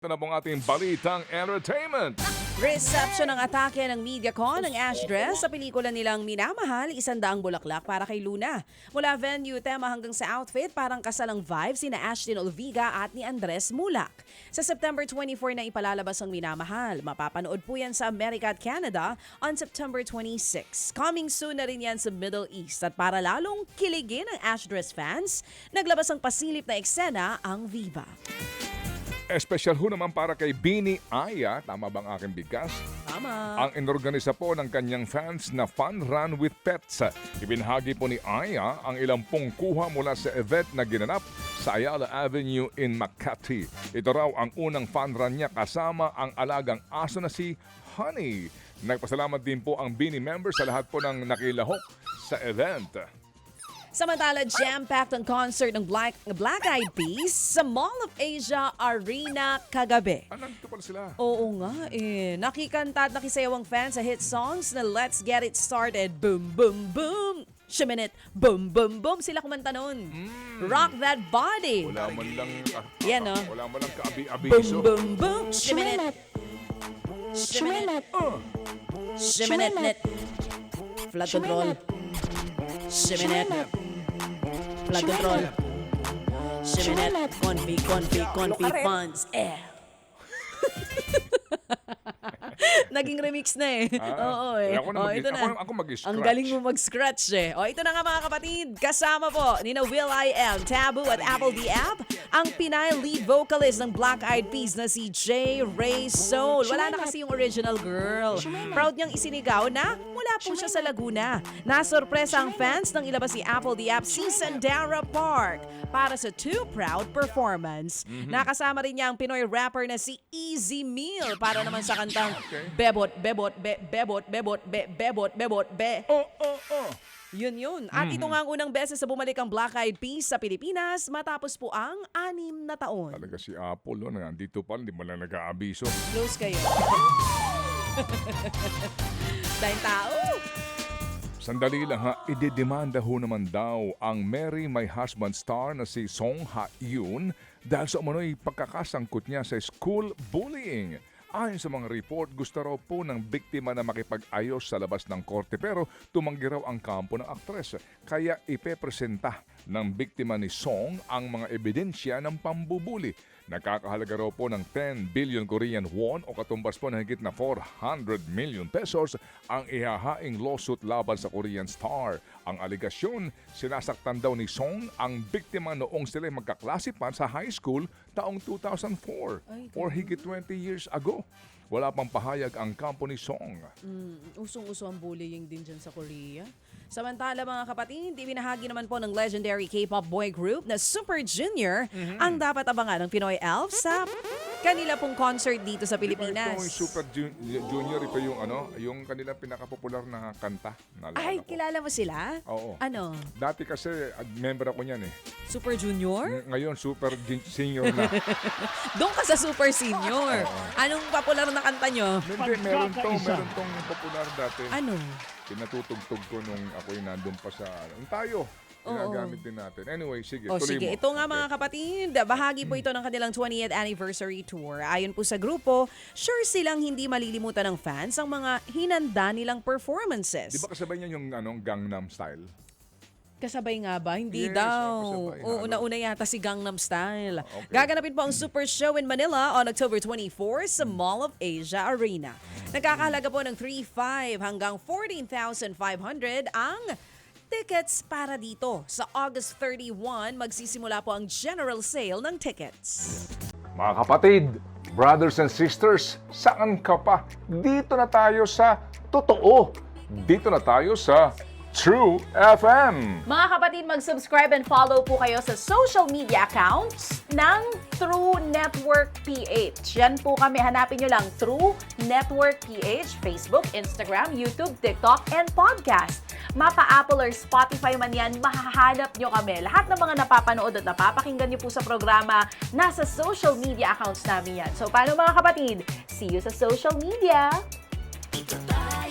Ito na pong ating balitang entertainment. Reception ng atake ng MediaCon ng Ash Dress sa pelikula nilang Minamahal, 100 bulaklak para kay Luna. Mula venue, tema hanggang sa outfit, parang kasalang vibes sina Ashlyn Olviga at ni Andres Mulak. Sa September 24 na ipalalabas ang Minamahal. Mapapanood po yan sa America at Canada on September 26. Coming soon na rin yan sa Middle East. At para lalong kiligin ang Ash Dress fans, naglabas ang pasilip na eksena ang Viva. Espesyal ho naman para kay Bini Aya, tama bang aking bigkas? Tama. Ang inorganisa po ng kanyang fans na Fun Run with Pets. Ibinahagi po ni Aya ang ilang kuha mula sa event na ginanap sa Ayala Avenue in Makati. Ito raw ang unang fun run niya kasama ang alagang aso na si Honey. Nagpasalamat din po ang Bini members sa lahat po ng nakilahok sa event. Samantala, jam-packed ang concert ng Black Eyed Peas sa Mall of Asia Arena kagabi. Nandito pala sila. Oo nga eh. Nakikanta at nakisayaw ang fans sa hit songs na Let's Get It Started, Boom Boom Boom, Shiminit, Boom Boom Boom. Sila kumanta nun. Rock That Body. Wala man lang, Yan, no? wala man lang Boom kaabi-abiso. Boom Boom, Shiminit, Shiminit, Shiminit, Flood Control, Shiminit, Flood Control, Shiminit, Confi Funds, Naging remix na eh. Oo eh. Ako na ito na. ako mag-scratch. Ang galing mo mag-scratch eh. Ito na nga mga kapatid. Kasama po ni Will.i.am, Taboo at Apple the App, ang Pinay lead vocalist ng Black Eyed Peas na si J. Ray Soul. Wala na kasi yung original girl. Proud niyang isinigaw na mula po siya sa Laguna. Nasorpresa ang fans nang ilabas si Apple the App si Sandara Park para sa Too Proud performance. Nakasama rin niya ang Pinoy rapper na si Easy Meal para naman sa kantang Bebot, Bebot, Bebot, Bebot, Bebot, Bebot, Be. Yun. At ito nga ang unang beses sa bumalik ang Black Eyed Peas sa Pilipinas matapos po ang 6 na taon. Talaga si Apple, nandito pa, hindi mo lang nag-aabiso. Close kayo. Dahil tao. Sandali lang ha, idedemanda ho naman daw ang Marry My Husband star na si Song Ha-yoon dahil sa umano'y pagkakasangkot niya sa school bullying. Ayon sa mga report, gusto raw po ng biktima na makipag-ayos sa labas ng korte pero tumanggi raw ang kampo ng aktres. Kaya ipepresenta ng biktima ni Song ang mga ebidensya ng pambubuli. Nakakahalaga raw po ng 10 billion Korean won o katumbas po ng higit na 400 million pesos ang ihahaing lawsuit laban sa Korean star. Ang aligasyon, sinasaktan daw ni Song ang biktima noong sila magkaklase pa sa high school taong 2004 or higit 20 years ago. Wala pang pahayag ang kampo ni Song. Usong-uso ang bullying din dyan sa Korea. Samantala mga kapatid, ibinahagi naman po ng legendary K-pop boy group na Super Junior ang dapat abangan ng Pinoy Elf sa kanila pong concert dito sa Pilipinas. Ito yung Super Junior, ito yung yung kanilang pinakapopular na kanta. Ay, kilala mo sila? Oo. Ano? Dati kasi member ako niyan eh. Super Junior? Ngayon Super Senior na. Doon ka sa Super Senior. Anong popular na kanta nyo? Meron tong popular dati. Ano? Pinatutugtog ko nung ako'y nandun pa sa tayo. Ginagamit din natin. Anyway, sige, tuloy Sige. mo. Ito nga mga kapatid, bahagi po ito ng kanilang 20th anniversary tour. Ayon po sa grupo, sure silang hindi malilimutan ng fans ang mga hinanda nilang performances. Di ba kasabay niya yung Gangnam Style? Kasabay nga ba? Hindi Yes, daw. kasabay. Oo, una yata si Gangnam Style. Okay. Gaganapin po ang Super Show in Manila on October 24 sa Mall of Asia Arena. Nagkakahalaga po ng 3,500 hanggang 14,500 ang tickets para dito. Sa August 31, magsisimula po ang general sale ng tickets. Mga kapatid, brothers and sisters, saan ka pa? Dito na tayo sa totoo. Dito na tayo sa True FM. Mga kapatid, mag-subscribe and follow po kayo sa social media accounts ng True Network PH. Yan po kami. Hanapin nyo lang True Network PH, Facebook, Instagram, YouTube, TikTok, and podcast. Mapa-Apple or Spotify man yan, mahahanap nyo kami. Lahat ng mga napapanood at napapakinggan nyo po sa programa, nasa social media accounts namin yan. So, paano mga kapatid? See you sa social media! Dito tayo